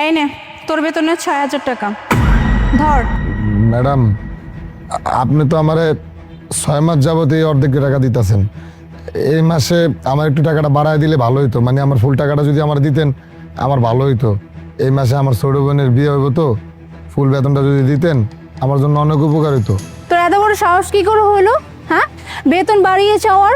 এই নে তোর বেতনের ৬,০০০ টাকা ধর। ম্যাডাম, আপনি তো আমারে 6 মাস যাবত এই অর্ধেক টাকা দিতেছেন। এই মাসে আমার একটু টাকাটা বাড়ায় দিলে ভালো হইতো, মানে আমার ফুল টাকাটা যদি আমার দিতেন আমার ভালো হইতো। এই মাসে আমার ছোট বোনের বিয়ে হইব, তো ফুল বেতনটা যদি দিতেন আমার জন্য অনেক উপকার হইতো। তোর এত বড় সাহস কি করে হলো? হ্যাঁ, বেতন বাড়িয়ে চাওয়ার?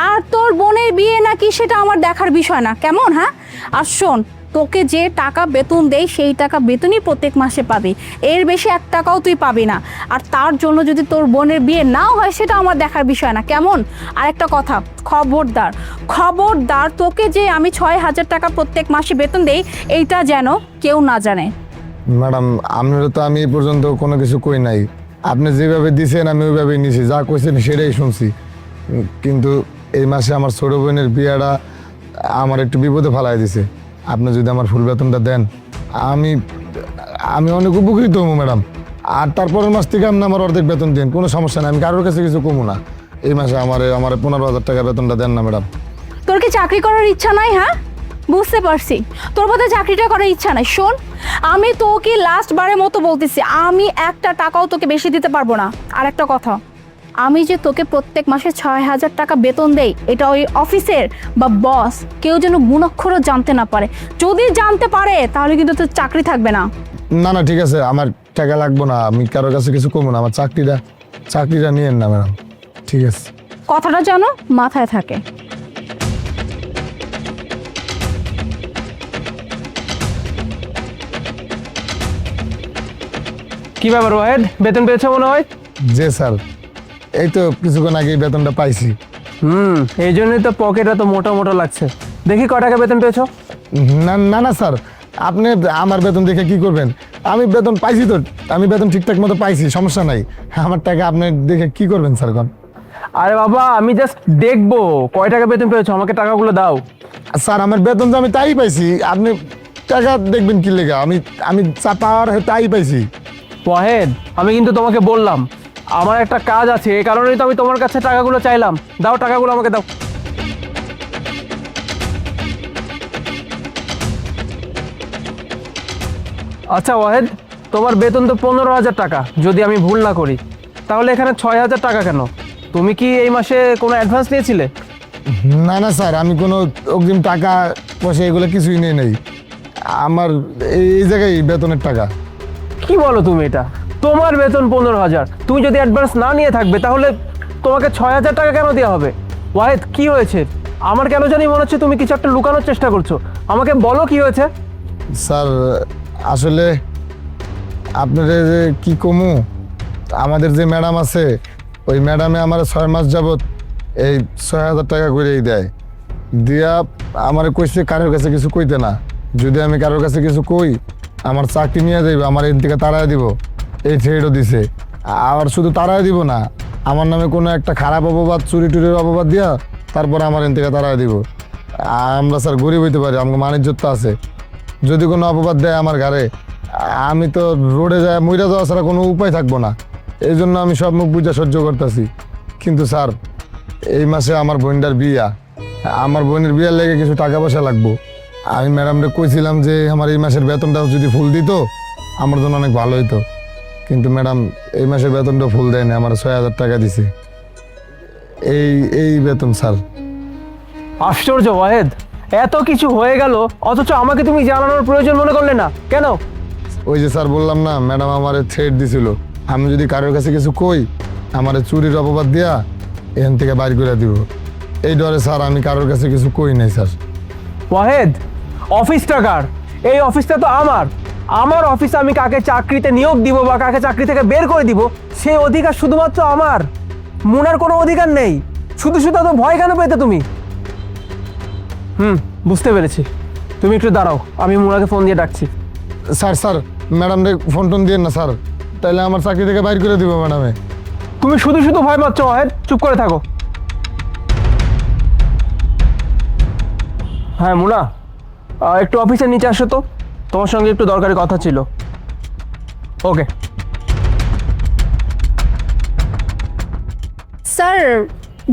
আর তোর বোনের বিয়ে নাকি সেটা আমার দেখার বিষয় না, কেমন? হ্যাঁ, আর শোন, তোকে যে টাকা বেতন দেয় সেই টাকা বেতনই প্রত্যেক মাসে পাবি, এর বেশি 1 টাকাও তুই পাবি না। আর তার জন্য যদি তোর বোনের বিয়ে নাও হয় সেটা আমার দেখার বিষয় না, কেমন? আর একটা কথা, খবরদার খবরদার, তোকে যে আমি 6,০০০ টাকা প্রত্যেক মাসে বেতন দেই এইটা যেন কেউ না জানে। ম্যাডাম, আপনারা তো আমি এই পর্যন্ত কোনো কিছু কই নাই। আপনি যেভাবে দিছেন আমি ওইভাবেই নিছি, যা কইছেন সেটাই শুনছি। কিন্তু এই মাসে আমার ছোট বোনের বিয়েটা আমার একটু বিপদে ফেলাই দিছে। আপনি যদি আমার ফুল বেতনটা দেন আমি আমি অনেক উপকৃত হবো ম্যাডাম। আর তারপরের মাস থেকে আপনি আমার অর্ধেক বেতন দিন, কোনো সমস্যা নেই, আমি কারোর কাছে কিছু কমু না। এই মাসে আমার 15,000 টাকা বেতনটা দেন না ম্যাডাম। তোর কি চাকরি করার ইচ্ছা নাই? হ্যাঁ, বুঝতে পারছি তোর বোধহয় চাকরিটা করার ইচ্ছা নাই। শোন, আমি তোকে লাস্ট বারের মতো বলতেছি, আমি 1 টাকাও তোকে বেশি দিতে পারবো না। আর একটা কথা, আমি যে তোকে প্রত্যেক মাসে 6,০০০ টাকা বেতন দেই, এটা ওই অফিসের বা বস কেউ যেন গুণাক্ষরও জানতে না পারে। যদি জানতে পারে তাহলে কিন্তু তোর চাকরি থাকবে না। না না, ঠিক আছে, আমার টাকা লাগবো না, আমি কারোর কাছে কিছু কমু না, আমার চাকরিটা নিয়েন না ম্যাডাম, ঠিক আছে? কথাটা যেন মাথায় থাকে। কি ব্যাপার ওয়াহেদ, বেতন পেয়েছো মনে হয়? জি স্যার, এই তো কিছুক্ষণ আগে বেতনটা পাইছি। এই জন্যই তো পকেট এত মোটা মোটা লাগছে। দেখি ক টাকা বেতন পেয়েছো? না না না স্যার, আপনি আমার বেতন দেখে কি করবেন? আমি বেতন পাইছি তো, আমি বেতন ঠিকঠাক মতো পাইছি, সমস্যা নাই। আমার টাকা আপনি দেখে কি করবেন স্যার? কোন? আরে বাবা, আমি জাস্ট দেখবো কয় টাকা বেতন পেয়েছো, আমাকে টাকাগুলো দাও। স্যার, আমার বেতন তো আমি তাই পাইছি, আপনি টাকা দেখবেন কি লেগে? আমি যা পাওয়ার তাই পাইছি। ওয়াহেদ, আমি কিন্তু তোমাকে বললাম আমার একটা কাজ আছে, এই কারণেই তো আমি তোমার কাছে টাকাগুলো চাইলাম। দাও টাকাগুলো আমাকে দাও। আচ্ছা ওয়াহেদ, তোমার বেতন তো 15,000 টাকা যদি আমি ভুল না করি, তাহলে এখানে 6,000 টাকা কেন? তুমি কি এই মাসে কোনো অ্যাডভান্স নিয়েছিলে? না না স্যার, আমি কোনো অগ্রিম টাকা পয়সা এগুলো কিছুই নিয়ে নেই। আমার এই জায়গায় বেতনের টাকা। কি বলো তুমি এটা? তোমার বেতন 15,000, তুমি যদি অ্যাডভান্স না নিয়ে থাকবে তাহলে তোমাকে 6,000 টাকা কেন দেওয়া হবে? ওয়াহেদ, কি হয়েছে? আমার কেন জানি মনে হচ্ছে তুমি কিছু একটা লুকানোর চেষ্টা করছো। আমাকে বলো কি হয়েছে। স্যার, আসলে আপনাদের যে কি কমু, আমাদের যে ম্যাডাম আছে ওই ম্যাডামে আমার 6 মাস যাবত এই 6,000 টাকা করেই দেয়। দিয়া আমার কইছে কারোর কাছে কিছু কইতে না, যদি আমি কারোর কাছে কিছু কই আমার চাকরি নিয়ে যাইবে, আমার এর থেকে তাড়ায় দিব, এই থ্রেডও দিছে। আবার শুধু তাড়ায় দিব না, আমার নামে কোনো একটা খারাপ অপবাদ, চুরি টুরির অপবাদ দিয়া তারপর আমার এর থেকে তাড়ায় দিব। আমরা স্যার গরিব হইতে পারি, আমার মানিজ্যতা আছে, যদি কোনো অপবাদ দেয় আমার ঘরে আমি তো রোডে যায় মইরা যাওয়া ছাড়া কোনো উপায় থাকবো না। এই জন্য আমি সব মুখ বুঝা সহ্য করতেছি। কিন্তু স্যার, এই মাসে আমার বোনটার বিয়া, আমার বোনের বিয়ার লেগে কিছু টাকা পয়সা লাগবো। আমি ম্যাডামরে কইছিলাম যে আমার এই মাসের বেতনটা যদি ফুল দিত আমার জন্য অনেক ভালো হইতো, কিন্তু ম্যাডাম এই মাসের বেতনটা ফুল দেয় না, আমার 6,000 টাকা দিছে। এই বেতন স্যার। আশ্চর্য ওয়াহেদ, এত কিছু হয়ে গেল অথচ আমাকে তুমি জানানোর প্রয়োজন মনে করলে না কেন? ওই যে স্যার বললাম না, ম্যাডাম আমার থ্রেট দিছিল, আমি যদি কারোর কাছে কিছু কই আমার চুরির অপবাদ দিয়া এখান থেকে বাইর করে দিব। এই ডরে স্যার আমি কারোর কাছে কিছু কই নাই স্যার। ওয়াহেদ, অফিসটা কার? এই অফিসটা তো আমার অফিসে আমি কাকে চাকরিতে নিয়োগ দিব বা কাকে চাকরি থেকে বের করে দিব সেই অধিকার শুধুমাত্র আমার, মুনার কোনো অধিকার নেই। শুধু শুধু তো ভয় কেন পেতে তুমি? বুঝতে পেরেছি, তুমি একটু দাঁড়াও, আমি মুনাকে ফোন দিয়ে ডাকছি। স্যার ম্যাডামরে ফোন টোন দিয়েন না স্যার, তাহলে আমার চাকরি থেকে বাইর করে দিব ম্যাডামে। তুমি শুধু শুধু ভয় পাচ্ছ ওয়াহেদ, চুপ করে থাকো। হ্যাঁ মুনা, একটু অফিসের নিচে আসো তো, তোমার সঙ্গে একটু দরকারি কথা ছিল। ওকে। স্যার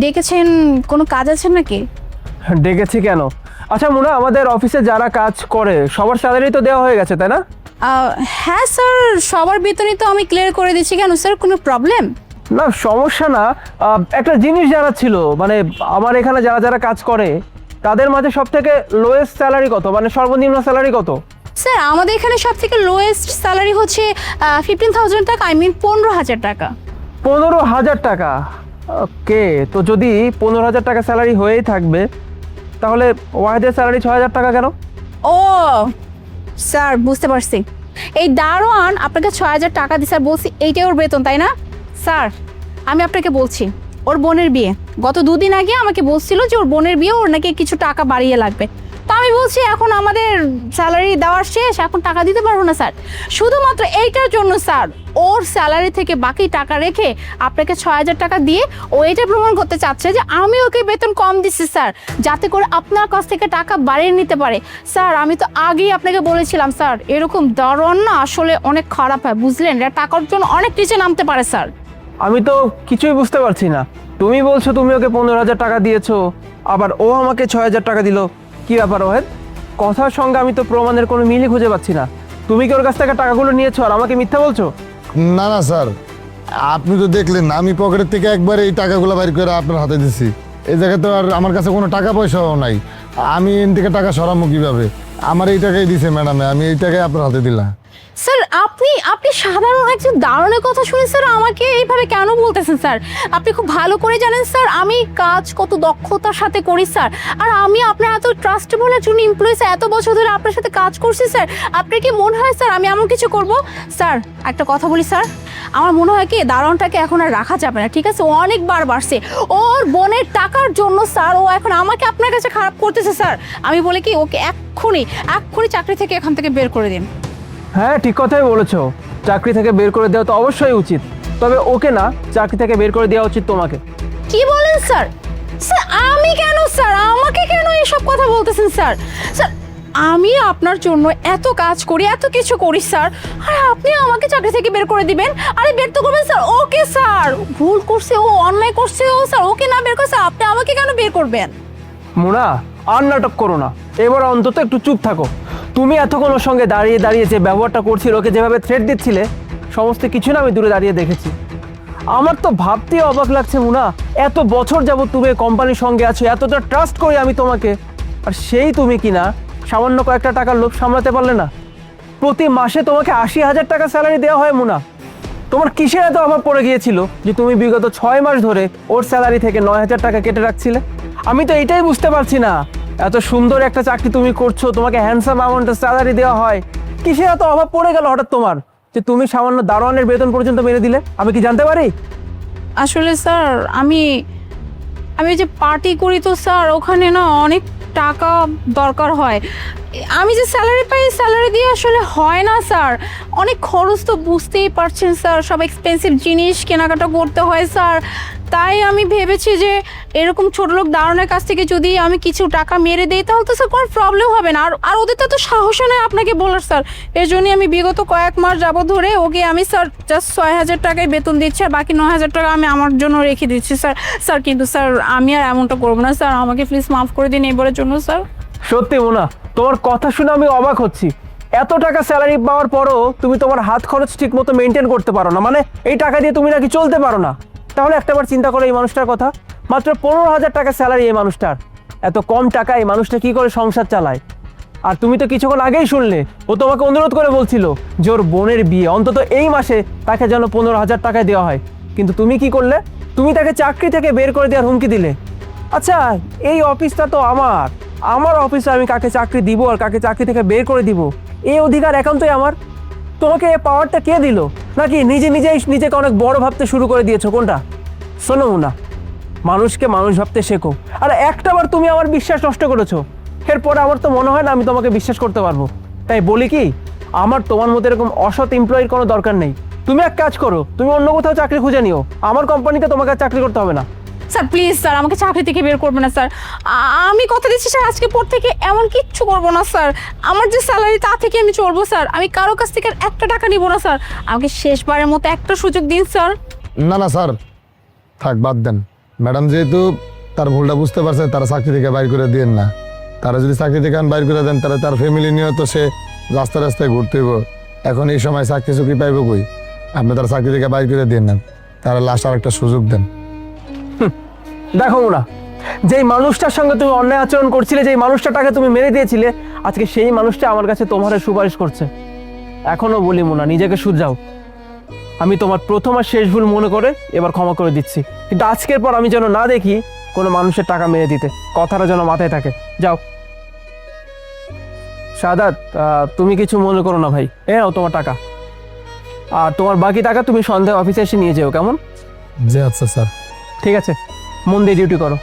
ডেকেছেন, কোনো কাজ আছে নাকি? ডেকেছি কেন? আচ্ছা মুনা, আমাদের অফিসে যারা কাজ করে সবার স্যালারি তো দেওয়া হয়ে গেছে, তাই না? হ্যাঁ স্যার, সবার বেতনই তো আমি ক্লিয়ার করে দিচ্ছি। কেন স্যার, কোনো প্রবলেম? না সমস্যা না, একটা জিনিস জানা ছিল, মানে আমার এখানে যারা যারা কাজ করে তাদের মাঝে সব থেকে লোয়েস্ট স্যালারি কত, মানে সর্বনিম্ন স্যালারি কত? স্যার আমাদের এখানে সব থেকে লোয়েস্ট স্যালারি হচ্ছে 15,000 টাকা, 15,000 টাকা। 15,000 টাকা? ওকে, তো যদি 15,000 টাকা স্যালারি হয়েই থাকবে তাহলে ওয়াহিদের স্যালারি 6,000 টাকা কেন? ও স্যার, বুঝতে পারছি। এই দারোয়ান আপনাকে 6,000 টাকা দিছে, স্যার বলছি এইটাই ওর বেতন, তাই না? স্যার আমি আপনাকে বলছি, ওর বোনের বিয়ে গত 2 দিন আগে আমাকে বলছিল যে ওর বোনের বিয়ে, ওর নাকি কিছু টাকা বাড়িয়ে লাগবে। তো আমি বলছি এখন আমাদের স্যালারি দেওয়ার শেষ, এখন টাকা দিতে পারবো না স্যার। শুধুমাত্র এইটার জন্য স্যার ওর স্যালারি থেকে বাকি টাকা রেখে আপনাকে 6,000 টাকা দিয়ে ও এটা প্রমাণ করতে চাচ্ছে যে আমি ওকে বেতন কম দিচ্ছি স্যার, যাতে করে আপনার কাছ থেকে টাকা বাড়িয়ে নিতে পারে। স্যার আমি তো আগেই আপনাকে বলেছিলাম স্যার, এরকম দারোয়ান না আসলে অনেক খারাপ হয়, বুঝলেন? এটা টাকার জন্য অনেক নিচে নামতে পারে স্যার। আমি তো কিছুই বুঝতে পারছি না। তুমি বলছো তুমি ওকে 15,000 টাকা দিয়েছো, আবার ও আমাকে 6,000 টাকা দিল। কি ব্যাপার ওহেদ? কথার সঙ্গে আমি তো প্রমাণের কোনো মিলই খুঁজে পাচ্ছি না। তুমি কি ওর কাছ থেকে টাকাগুলো নিয়েছো আর আমাকে মিথ্যা বলছো? না না স্যার, আপনি তো দেখলেন না, আমি পকেটের থেকে একবারে এই টাকাগুলো বাইর করে আপনার হাতে দিছি। এই জায়গায় তো আর আমার কাছে কোনো টাকা পয়সাও নাই, আমি এর থেকে টাকা সরাবো কীভাবে? আমার এই টাকাই দিছে ম্যাডামে, আমি এই টাকাই আপনার হাতে দিলাম। স্যার আপনি সাধারণ একজন দারোয়ানের কথা শুনে স্যার আমাকে এইভাবে কেন বলতেছেন স্যার? আপনি খুব ভালো করে জানেন স্যার আমি কাজ কত দক্ষতার সাথে করি স্যার। আর আমি আপনার এত ট্রাস্টেবল একজন এমপ্লয়ি স্যার, এত বছর ধরে আপনার সাথে কাজ করছি স্যার। আপনার কি মনে হয় স্যার আমি এমন কিছু করব? স্যার একটা কথা বলি স্যার, আমার মনে হয় কি দারোয়ানটাকে এখন আর রাখা যাবে না, ঠিক আছে? ও অনেকবার বাড়ছে, ওর বোনের টাকার জন্য স্যার ও এখন আমাকে আপনার কাছে খারাপ করতেছে স্যার। আমি বলি কি ওকে এক্ষুনি চাকরি থেকে এখান থেকে বের করে দিন। হ্যাঁ ঠিক কথাই বলেছো, চাকরি থেকে বের করে দেওয়া তো অবশ্যই উচিত, তবে ওকে না, চাকরি থেকে বের করে দেওয়া উচিত তোমাকে। কি বলেন স্যার? স্যার আমি কেন স্যার, আমাকে কেন এসব কথা বলতেছেন স্যার? স্যার আমি আপনার জন্য এত কাজ করি, এত কিছু করি স্যার, আর আপনি আমাকে চাকরি থেকে বের করে দিবেন? আরে বের তো করবেন স্যার। ওকে স্যার, ভুল করছে ও, অন্যায় করছে ও স্যার, ওকে না বের করছে আপনি আমাকে কেন বের করবেন? মুনা আর নাটক করো না, এবার অন্তত একটু চুপ থাকো। তুমি এতক্ষণ ওর সঙ্গে দাঁড়িয়ে দাঁড়িয়ে যে ব্যবহারটা করছিল, ওকে যেভাবে থ্রেট দিচ্ছিলে, সমস্ত কিছু না আমি দূরে দাঁড়িয়ে দেখেছি। আমার তো ভাবতেই অবাক লাগছে মুনা, এত বছর যাবত তুমি কোম্পানির সঙ্গে আছো, এতটা ট্রাস্ট করি আমি তোমাকে, আর সেই তুমি কিনা সামান্য কয়েকটা টাকার লোভ সামলাতে পারলে না। প্রতি মাসে তোমাকে 80,000 টাকা স্যালারি দেওয়া হয় মুনা। তোমার কিসের এত অভাব পড়ে গিয়েছিল যে তুমি বিগত 6 মাস ধরে ওর স্যালারি থেকে 9,000 টাকা কেটে রাখছিলে? আমি তো এটাই বুঝতে পারছি না, এত সুন্দর একটা চাকরি তুমি করছো, তোমাকে হ্যান্ডসাম অ্যামাউন্টের স্যালারি দেওয়া হয়, কিসের এত অভাব পড়ে গেল হঠাৎ তোমার যে তুমি সামান্য দারোয়ানের বেতন পর্যন্ত মেরে দিলে? আমি কি জানতে পারি? আসলে স্যার আমি যে পার্টি করি তো স্যার, ওখানে না অনেক টাকা দরকার হয়। আমি যে স্যালারি পাই, স্যালারি দিয়ে আসলে হয় না স্যার, অনেক খরচ তো বুঝতেই পারছেন স্যার, সব এক্সপেন্সিভ জিনিস কেনাকাটা করতে হয় স্যার। তাই আমি ভেবেছি যে এরকম ছোটো লোক দারোয়ানের কাছ থেকে যদি আমি কিছু টাকা মেরে দিই তাহলে তো স্যার কোনো প্রবলেম হবে না। আর ওদের তো সাহসও নেই আপনাকে বলার স্যার। এর জন্যই আমি বিগত কয়েক মাস যাবত ধরে ওকে আমি স্যার জাস্ট 6,000 টাকায় বেতন দিচ্ছি, আর বাকি 9,000 টাকা আমি আমার জন্য রেখে দিচ্ছি স্যার। স্যার কিন্তু স্যার আমি আর এমনটা করবো না স্যার, আমাকে প্লিজ মাফ করে দিন এবারের জন্য স্যার। সত্যি মোনা, তোমার কথা শুনে আমি অবাক হচ্ছি। এত টাকা স্যালারি পাওয়ার পরও তুমি তোমার হাত খরচ ঠিক মতো মেনটেন করতে পারো না, মানে এই টাকা দিয়ে তুমি নাকি চলতে পারো না। তাহলে একটাবার চিন্তা করো এই মানুষটার কথা, মাত্র 15,000 টাকা স্যালারি এই মানুষটার, এত কম টাকা এই মানুষটা কি করে সংসার চালায়? আর তুমি তো কিছুক্ষণ আগেই শুনলে ও তোমাকে অনুরোধ করে বলছিল যে ওর বোনের বিয়ে অন্তত এই মাসে তাকে যেন 15,000 টাকায় দেওয়া হয়, কিন্তু তুমি কি করলে? তুমি তাকে চাকরি থেকে বের করে দেওয়ার হুমকি দিলে। আচ্ছা এই অফিসটা তো আমার অফিসে আমি কাকে চাকরি দিব আর কাকে চাকরি থেকে বের করে দিব এই অধিকার একান্তই আমার। তোমাকে এই পাওয়ারটা কে দিল? নাকি নিজেকে অনেক বড় ভাবতে শুরু করে দিয়েছো? কোনটা? শোনো না, মানুষকে মানুষ ভাবতে শেখো। আর একটাবার তুমি আমার বিশ্বাস নষ্ট করেছো, এরপরে আমার তো মনে হয় না আমি তোমাকে বিশ্বাস করতে পারবো। তাই বলি কি, আমার তোমার মতো এরকম অসৎ এমপ্লয়ির কোনো দরকার নেই। তুমি এক কাজ করো, তুমি অন্য কোথাও চাকরি খুঁজে নিও, আমার কোম্পানিতে তোমাকে আর চাকরি করতে হবে না। স্যার প্লিজ স্যার আমাকে চাকরি থেকে বের করবে না স্যার, আমি কথা দিচ্ছি স্যার আজকে পর থেকে এমন কিচ্ছু করবো না স্যার। আমার যে স্যালারি তা থেকে আমি চলবো স্যার, আমি কারো কাছ থেকে একটা টাকা নিব না স্যার। আমাকে শেষবারের মতো একটা সুযোগ দিন স্যার। না না স্যার, থাক বাদ দেন। ম্যাডাম যেহেতু তার ভুলটা বুঝতে পারছে, তারা চাকরি থেকে বাইর করে দিয়েন না। তারা যদি চাকরি থেকে বাইর করে দেন তাহলে তার ফ্যামিলি নিয়েও তো সে রাস্তায় রাস্তায় ঘুরতে হইব। এখন এই সময় চাকরি চুকরি পাইব কই? আপনি তার চাকরি থেকে বাইর করে দিয়ে নেন, তারা লাস্ট আর একটা সুযোগ দেন। দেখো মোনা, যেই মানুষটার সঙ্গে তুমি অন্যায় আচরণ করছিলে, যেই মানুষটাকে তুমি মেরে দিয়েছিলে, আজকে সেই মানুষটা আমার কাছে তোমার সুপারিশ করছে। এখনো বলি মোনা, নিজেকে শুধরাও। আমি তোমার প্রথম আর শেষ ভুল মনে করে এবার ক্ষমা করে দিচ্ছি, কিন্তু আজকের পর আমি যেন না দেখি কোনো মানুষের টাকা মেরে দিতে। কথাটা যেন মাথায় থাকে। যাও। সাদাত, তুমি কিছু মনে করো না ভাই, এ নাও তোমার টাকা। আর তোমার বাকি টাকা তুমি সন্ধ্যায় অফিসে এসে নিয়ে যেও, কেমন? জি আচ্ছা স্যার। ঠিক আছে, মন দিয়ে ডিউটি করো।